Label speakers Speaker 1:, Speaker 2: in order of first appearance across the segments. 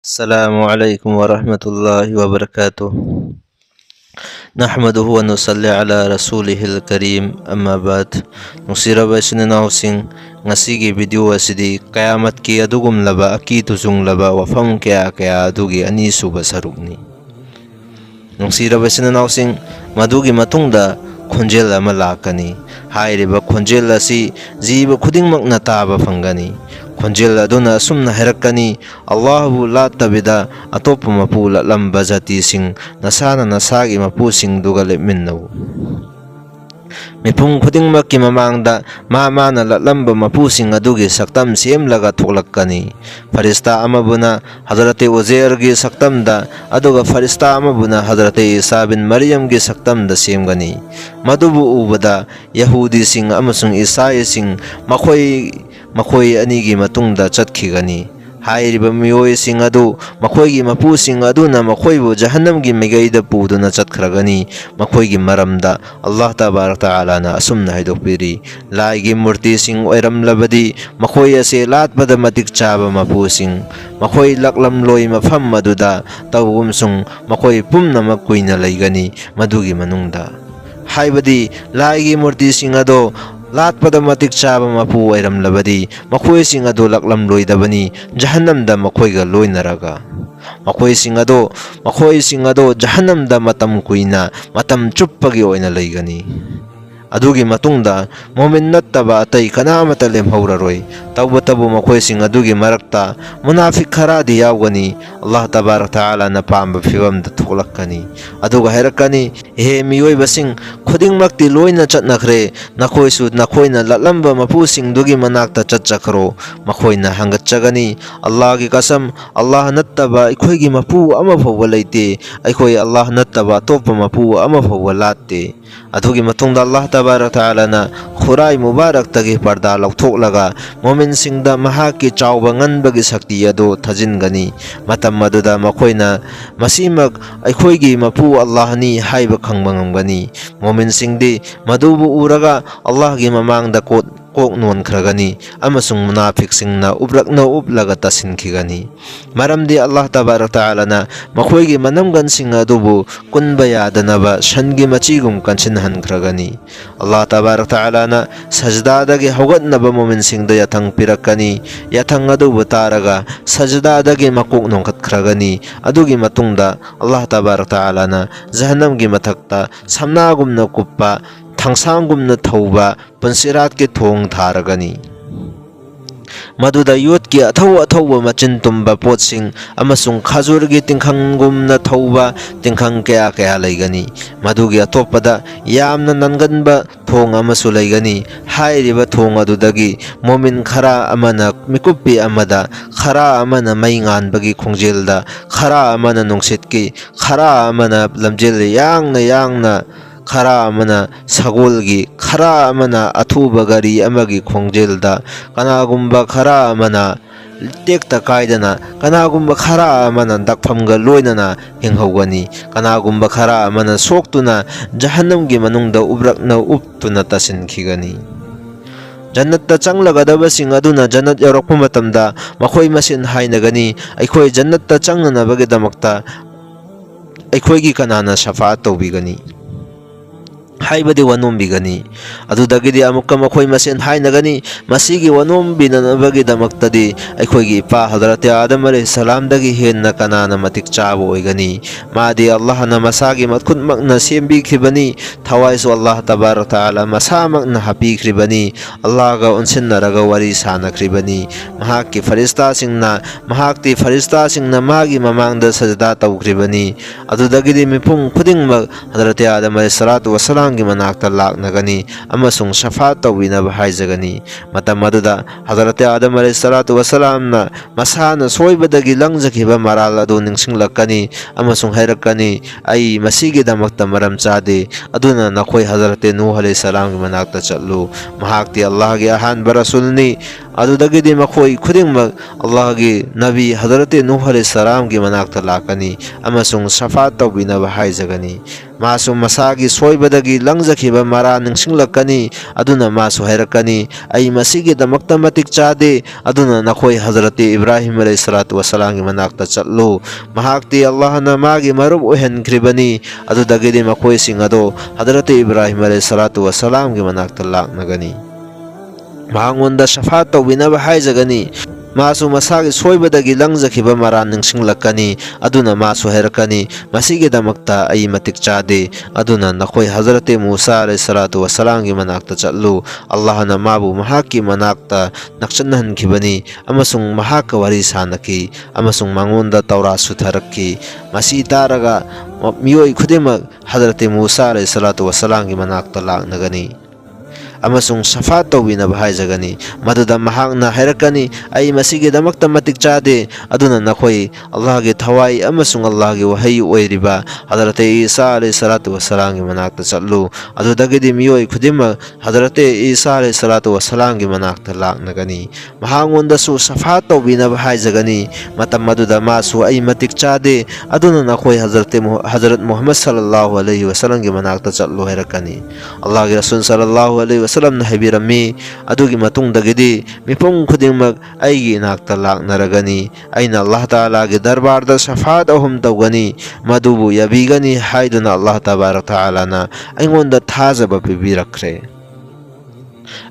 Speaker 1: अस्सलामुअलैकुम वरहमतुल्लाहि वबरकातुह। नहमदुहु व नुसल्ली अला रसूलिहिल करीम अम्मा बाद। नुसिरबा इचिन-इनाउसिंग, ngasiगी वीडियो असिदी कयामत की अदुगुमलबा अकी तुजुंगलबा वफम कया कया अदुगी अनीसुबा सरुकनी। नुसिरबा इचिन-इनाउसिंग, मदुगी मतुंगदा खोंजेल अमा लाकनी। हाइरिबा खोंजेल असि जीव खुदिंगमकना ताबा फंगनी। खोंजेल अदुना असुमना हैरकनी, अल्लाहबु लातबिदा अतोप मपु ललंबा जातिसिंग नसाना नसागी मपुसिंग दुगा लेमिन्नौ। मिफुंग खुदिंगमककी ममांगदा माना ललंबा मपुसिंग अदुगी सक्तम सेमलगा थोलक्कनी। फरिश्ता अमबुना हजरत उजैर की सक्तमदा अदुगा फरिश्ता अमबुना हजरत ईसा बिन मरियम की सक्तमदा सेमगनी। मदुबु उबदा यहूदी सिंग अमसुंग ईसाई सिंग मखोई अनिगी मतुंगदा चटखिगनी। हाइरिबा मियोइसिंग अदु मखोइगी मपुसिंग अदुना मखोइबु जहन्नमगी मिगैदा पुदुना चटखरगनी। मखोइगी मरमदा अल्लाह तबारक तआला ना असुमना हाइदोकपिरी, लाइगी मूर्तिसिंग ओइरमलबदी मखोइ असे लातपदा मतिक चाबा मपुसिंग। मखोइ लकलमलोइ मफम मदुदा तौगुमसुंग मखोइ पुमनमक कुइना लैगनी मदुगी मनुंगदा। हाइबदी लाइगी मूर्तिसिंग अदो लातपदा मतिक चाबा मपु ओइरमलबदी मखोइसिंग अदो लकलमलोइदबनी जहन्नमदा मखोइगा लोइनरगा। मखोइसिंग अदो जहन्नमदा मतम कुइना मतम चुप्पगी ओइना लैगनी। अदुगी मतुंगदा मोमिन नत्तबा अतै कनामता लेमहौररोइ। तौबतबु मखोइसिंग अदुगी मरक्ता मुनाफिक खरादी यावगनी। अल्लाह तबारक तआला ना पाम्बा फिवमदा थोलक्कनी। अदुगा हैरकनी, हे मियोइबसिंग खुदिंगमक्ति लोइना चटनखरे, नखोइसु नखोइना ललंबा मपुसिंग दुगी मनाक्ता चटचखरो। मखोइना हंगतचगनी, अल्लाह की कसम, अल्लाह नत्तबा अखोइगी मपु अमा फौबा लैते, अखोइ अल्लाह नत्तबा अतोप्पा मपु अमा फौबा लाते। अदुगी मतुंगदा अल्लाह तबारक तआला ना खुराई मुबारक तगी पर्दा लौथोकलगा मोमिनसिंगदा महाकी चाउबा ngनबगी शक्ति अदो थजिनगनी। मतम मदुदा मखोइना मसीमक अखोइगी मपु अल्लाहनी हाइबा खंबा ngमगनी। मोमिनसिंगदी मदुबु उरगा अल्लाहगी ममांगदा कोक नोनखरगनी अमसुंग मुनाफिकसिंगना उब्रकना उबलगा तसिनखिगनी। मरमदी अल्लाह तबारक तआला ना मखोइगी मनमगनसिंग अदुबु कुनबा यादनबा शनगी मचीगुम कंसिनहनखरगनी। अल्लाह तबारक तआला ना सजदादगी हौगतनबा मोमिनसिंगदा याथंग पिरक्कनी। याथंग अदुबु तारगा सजदादगी मकोक नोंखतखरगनी। अदुगी मतुंगदा अल्लाह तबारक तआला ना जहन्नमगी मथक्ता समनागुमना कुप्पा थांसांगुमना थौबा पुंसिरात के थोंग थारगनी। मदुदा योत की अथौबा मचिन तुम्बा पोतसिंग अमसुंग खजुरगी तिंखंगुमना थौबा तिंखंग कया कया लैगनी। मदुगी अतोप्पदा यामना ननगनबा थोंग अमसु लैगनी। हाइरिबा थोंग अदुदगी मोमिन खरा अमना मिकुप्पी अमदा, खरा अमना मैंगानबगी खोंजेलदा, खरा अमना नुंगसितकी, खरा अमना लमजेल यांगना खरा अमना सगोलगी, खरा अमना अथुबा गारी अमगी खोंजेलदा, कनागुम्बा खरा अमना टेक्ता कायदना, कनागुम्बा खरा अमना दक्फमगा लोइनना हिंहौगनी, कनागुम्बा खरा अमना सोक्तुना जहन्नमगी मनुंगदा उब्रकना उपतुना तसिनखिगनी। जन्नत चंगलगदबसिंग अदुना जन्नत यौरक्पा मतमदा मखोइ मसिन हाइनगनी, अखोइ जन्नत चंगनबगीदमक्ता अखोइगी कनाना शफाअत तौबिगनी हाइबदी वनोंबिगनी। अदुदगिदी अमुक्का मखोइ मसेन हाइनगनी, मसीगी वनोंबिनबगीदमक्तदी अखोइगी इपा हजरत आदम अलैहिस्सलामदगी हेन्ना कनाना मतिक चाबा ओइगनी। मादी अल्लाहना मसागी मखुदमकना सेमबिखिबनी, थवाइसु अल्लाह तबारक तआला मसामकना हापिखिबनी, अल्लाहगा उनसिन्नरगा वरी सानखिबनी। महाकी फरिश्तासिंगना मागी ममांगदा सजदा तौखिबनी। अदुदगिदी मिपुंग खुदिंगमक हजरत आदम अलैहिस्सलातु वस्सलाम की मनाक्ता लाकनगनी अमसुंग शफाअत तौबिनबा हाइजगनी। मतम अदुदा हजरत आदम अलैहिस्सलातु वस्सलामना मसाना सोइबदगी लंगजखिबा मराल अदु निंगसिंगलक्कनी अमसुंग हैरक्कनी, आई मसीगिदमक्ता मरम चादे, अदुना नखोइ हजरत नूह अलैहिस्सलाम की मनाक्ता चल्लु। महाक्ति अल्लाहगी अहानबा रसूलनी। अदुदगिदी मखोइ खुदिंगमक अल्लाहगी नबी हजरत नूह अलैहिस्सलाम की मनाक्ता लाकनी अमसुंग Shafaat तौबिनबा हाइजगनी। masu masagi soibadagi langjakhiba mara ningsinglakani aduna masu hairakani ai masigi damakta matik chade aduna nakhoi Hazrati Ibrahim alayhi salatu wasalam gi manakta chatlu mahakti Allah na magi marub ohenkribani adudagidi makhoi sing ado Hazrati Ibrahim alayhi salatu wasalam gi manakta laknagani mahangonda shafaat tawbinaba haijagani masu masagi soibadagi langjakhiba mara ningsinglakani aduna masu hairakani masigi damakta ai matik chade aduna nakhoi Hazrati Musa alayhi salatu wasalam gi manakta chatlu Allah na mabu mahaki manakta nakchanhankhibani amasung mahaka wari sanaki amasung mangonda tawra sutharakki masi taraga miyoi khudimak Hazrati Musa alayhi salatu wasalam gi manakta laknagani amasung shafaat tawbinaba haijagani maduda mahakna hairakani ai masigi damakta matik chade aduna nakhoi Allah gi thawai amasung Allah gi wahai oiriba Hazrati Isa alayhi salatu wasalam gi manakta chatlu adudagidi miyoi khudima Hazrati Isa alayhi salatu wasalam gi manakta laknagani mahangonda su shafaat tawbinaba haijagani matam maduda masu ai matik chade aduna nakhoi Hazrat Muhammad sallallahu alaihi wasallam gi manakta chatlu hairakani Allah gi Rasul sallallahu alaihi wasallam na haibirami adugi matungdagidi mipung khudingmak aigi inakta laknaragani aina Allah Ta'ala gi darbarda shafaat ahum tawgani madubu yabigani haiduna Allah Tabarak Ta'ala na aingonda thajaba pibirakre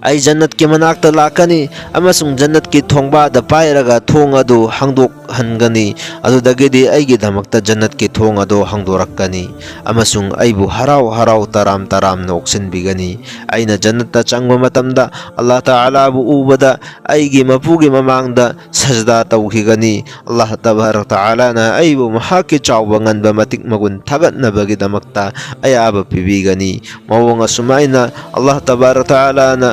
Speaker 1: ai jannat ki manakta lakani amasung jannat ki thongba da pairaga thong adu hangdok hangani adudagidi aigi damakta jannat ki thong adu hangdorakkani amasung aibu harau harau taram taram noksin bigani aina jannat ta changba matamda Allah Ta'ala bu ubada aigi mapugi mamangda sajda tawkhigani Allah Tabarak Ta'ala na aibu mahaki chawba nganba matik magun thagat na bagi damakta ayaba pibigani mawonga sumaina Allah Tabarak Ta'ala na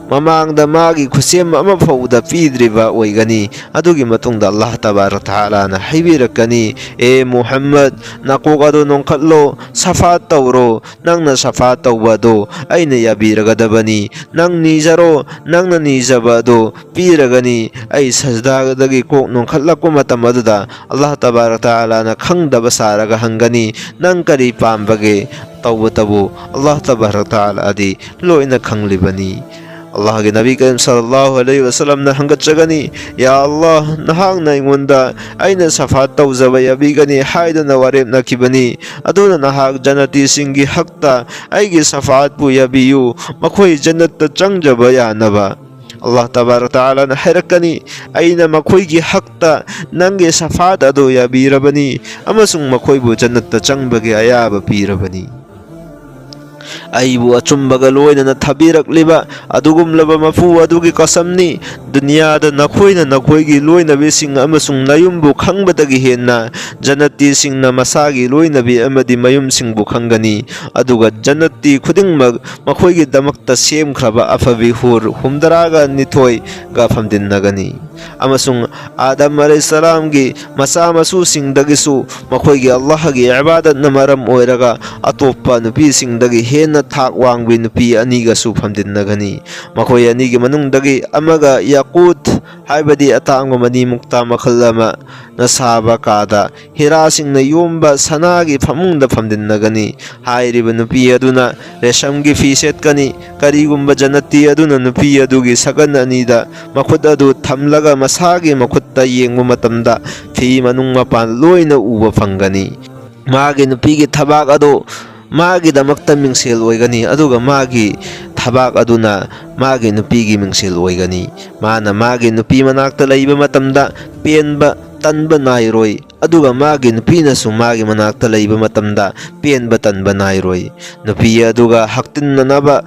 Speaker 1: mamangda magi khusem ama fauda pidriba oigani adugi matungda Allah Tabarak Ta'ala na haibirakani e Muhammad naqogado nongkhatlo shafaat tawro nangna shafaat tawbado aina yabiragadabani nang nijaro nangna nijabado piragani ai sajdagadagi kok nongkhatlakko matam aduda Allah Tabarak Ta'ala na khangdaba saraga hangani nang kari pambage tawbatabu Allah Tabarak Ta'ala adi loina khanglibani Allah gi Nabi Karim sallallahu alaihi wasallam na hangatjagani ya Allah nahangna ingunda aina shafaat tawjaba yabigani haiduna warep nakibani aduna nahak jannati singi hakta aigi shafaat bu yabiyu makhoi jannatta changjaba yanaba Allah Tabarak Ta'ala na hairakani aina makhoi gi hakta nange shafaat adu yabirabani amasung makhoi bu jannatta changbagi ayaba pirabani aibu achumbaga loina na thabirak liba adugum laba mafu adugi qasamni dunya da nakhoina nakhoigi loina be sing amasung nayumbu khangbadagi henna jannati singna masagi loina be amadi mayum singbu khangani aduga jannati khudingmak makhoigi damakta semkhraba afabi hur humdaraga nithoi ga famdin nagani amasung Adam alayhi salam gi masa masu singdagisu makhoigi Allah gi ibadat na maram oiraga atoppa nupi singdagi henna thak wangbi nupi aniga su famdin nagani makhoi anigi manungdagi amaga yaqut haibadi atangwa mani mukta makhallama nasaba kada hira singna yomba sanagi famungda famdin nagani hairiba nupi aduna reshamgi fi setkani karigumba jannati aduna nupi adugi sagan anida makhut adu thamlaga masagi makhutta yengba matamda fi manung mapan loina uba fangani magi nupi gi thabak adu magi damakta mingsel oigani aduga magi thabak aduna magi nupi gi mingsel oigani mana magi nupi manakta leiba matamda penba tanba nairoi aduga magi nupi na su magi manakta leiba matamda penba tanba nairoi nupi aduga haktin nanaba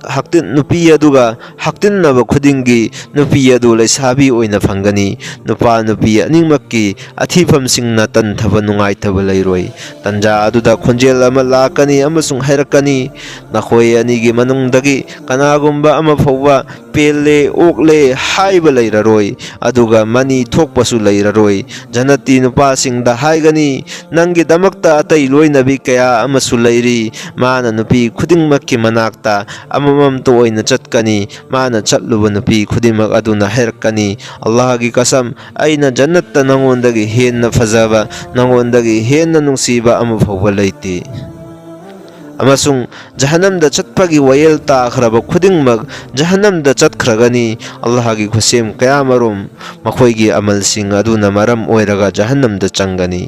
Speaker 1: haktin nupi aduga haktin naba khudingi nupi adu leisabi oina fangani nupa nupi animakki athifam singna tan thaba nungai thaba leiroi tanja aduda khonjel ama lakani amasung hairakani nakhoi anigi manungdagi kanagumba ama fawwa pelle okle haiba leiraroi aduga mani thokpasu leiraroi janati nupa singda haigani nangi damakta atai loinabi kaya amasu leiri mana nupi khudingmakki manakta amamam to oina chatkani mana chatluba nupi khudimak aduna hairakani Allah gi kasam aina jannatta nangondagi henna fazaba nangondagi henna nungsiba ama fawwa leiti अमसुंग जहन्नमदा चटपगी वयल ताखरब खुदिंगमग जहन्नमदा चटखरगनी अल्लाह की खुसेम कयामरुम मखोइगी अमलसिंग अदुना मरम ओइरगा जहन्नमदा चंगनी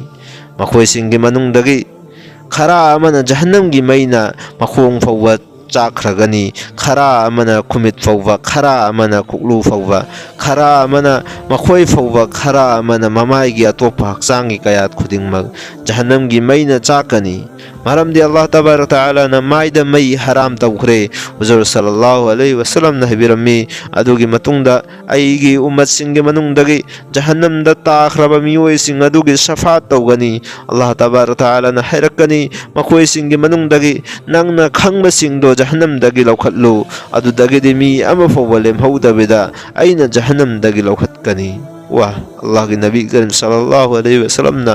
Speaker 1: मखोइसिंगी मनुंगदगी खरा अमना जहन्नमगी मैना मखोंग फौवा चाखरगनी खरा अमना खुमित फौवा खरा अमना कुकलू फौवा खरा अमना मखोइ फौवा खरा अमना ममाइगी अतोप हक्सांगी कयात खुदिंगमग जहन्नमगी मैना चाकनी मरमदी अल्लाह तबारक तआला न माइदा मई हराम तौखरे हुजूर सल्लल्लाहु अलैहि वसल्लम न हबिरमी अदुगी मतुंगदा अईगी उम्मत सिंगे मनुंगदगी जहन्नमदा ताखरबा मियोय सिंग अदुगी शफात तौगनी अल्लाह तबारक तआला न हैरकनी मखोय सिंगे मनुंगदगी नंगना खंगबा सिंगदो जहन्नमदगी लौखतलु अदुदगी मी अमा फौवलेम हौदबेदा अइना जहन्नमदगी लौखतकनी वाह अल्लाह के नबी करीम सल्लल्लाहु अलैहि वसल्लम ना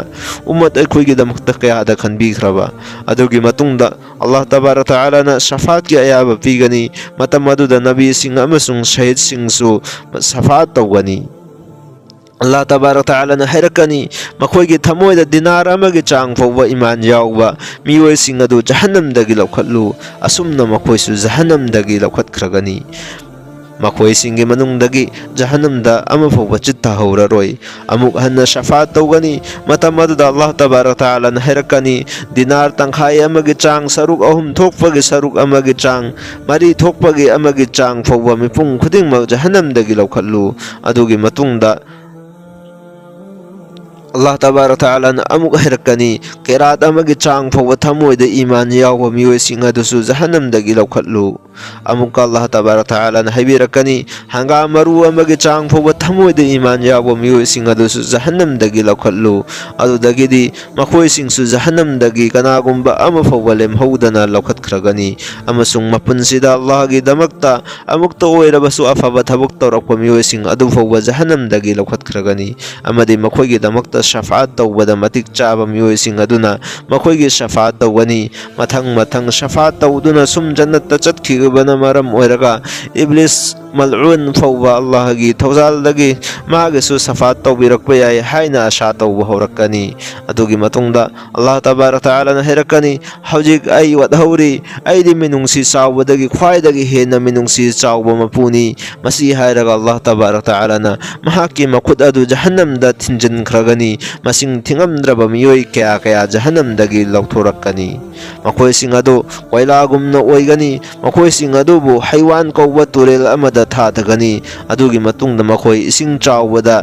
Speaker 1: उम्मत अखोई दमक कयादा खनबीख्रबा अदुगी मतुंगदा अल्लाह तबारक तआला ना शफात की अयाबा पीगनी मतम अदुदा नबी सिंग अमसुंग शहीद सिंगसु शफात तौगनी अल्लाह तबारक तआला ना हैरकनी मखोई थमोइदा दिनार अमगे चांग फौवा ईमान याउबा मियोय सिंग अदु जहन्नमदगी लौखतलु असुमना मखोइसु जहन्नमदगी लौखतख्रगनी मखोई सिंगे मनुंगदगी जहन्नमदा अमफौवा चित्ता हौररोय अमुक हन्ना शफात तौगनी मतम अदुदा अल्लाह तबारक तआला न हैरकनी दिनार तंखाय अमगे चांग सरुक अहुम थोकपगे सरुक अमगे चांग मरी थोकपगे अमगे चांग फौवा मिपुंग खुदिंगमग जहन्नमदगी लौखतलु अदुगी मतुंगदा अल्लाह तबारक तआला न अमुक हैरकनी किरात अमगे चांग फौवा थमोइदा ईमान याउबा मियोय सिंग अदुसु जहन्नमदगी लौखतलु अमुक अल्लाह तबारक तआला न हैबिरकनी हंगा मरु अमगे चांग फौवा थमोइदा ईमान याउबा मियोय सिंग अदुसु जहन्नमदगी लौखतलु अदुदगिदी मखोय सिंगसु जहन्नमदगी कनागुंबा अमा फौवा लेमहौदना लौखतख्रगनी अमसुंग मपुनसिदा अल्लाह गी दमकता अमुक्ता ओइरबसु अफबा थबक तौरकपा मियोय सिंग अदु फौवा जहन्नमदगी लौखतख्रगनी अमदि मखोयगी दमकता शफात तौबदा मतिक चाबा मियोय सिंग अदुना मखोयगी शफात तौगनी मथंग मथंग शफात तौदुना सुम जन्नत चटखिगबना मरम ओइरगा इब्लिस मलऊन फौवा अल्लाह की थौजालदगी मागसु शफात तौबिरकपा याय हाइना आशा तौबा हौरकनी अदुगी मतुंगदा अल्लाह तबारक तआला न हैरकनी हौजिक आई वदहौरी आइदि मिनुंगसी चावबदगी ख्वाइदगी हेना मिनुंगसी चावबा मपुनी मसी हायरगा अल्लाह तबारक तआला न महाकी मखुद अदु जहन्नमदा थिंजनख्रगनी मसिंग थिंगमद्रबा मियोय कया कया जहन्नमदगी लौथोरकनी मखोय सिंग अदु कोयलागुमना ओइगनी मखोय सिंग अदुबु हैवान कौबा तुरेल अमदा थाथगनी अदुगी मतुंगदा मखोय इसिंग चावबदा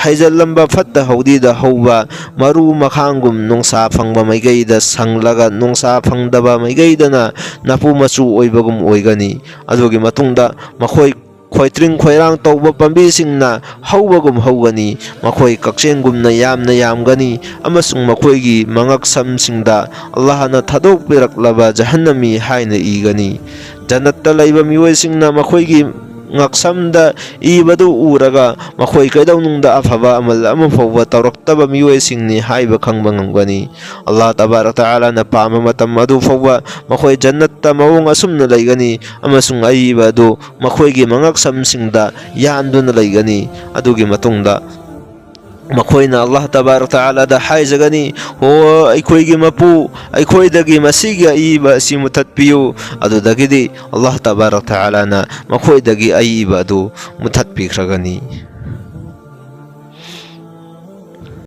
Speaker 1: हैजलंबा फत्ता हौदीदा हौबा मरु मखांगुम नोंसा फंगबा मैगैदा संगलगा नोंसा फंगदबा मैगैदना नपु मचु ओइबगुम ओइगनी अदुगी मतुंगदा मखोय खोइत्रिंग खोइरांग तौबा पंबीसिंगना हौबगुम हौगनी मखोय कक्सेंगुमना यामना यामगनी अमसुंग मखोयगी मंगक समसिंगदा अल्लाहना थादोकपिरकलबा जहन्नमी हाइना ईगनी जन्नतता लैबा मियोयसिंगना मखोयगी ngaksamda ibadu uraga makhoi kaidaunungda afaba amal ama fawwa tawraktaba miyoysingni haiba khangba ngamgani Allah tabarak taala na pama matam adu fawwa makhoi jannatta mawung asumna laigani amasung aiba adu makhoigi mangaksamsingda yanduna laigani adugi matungda मखोइना अल्लाह तबारक तआला दा हाइजगनी हो अखोइगी मपु अखोइदगी मसीगी अईबा सि मुथतपियु अदुदगिदी अल्लाह तबारक तआला ना मखोइदगी अईबा अदु मुथतपिख्रगनी।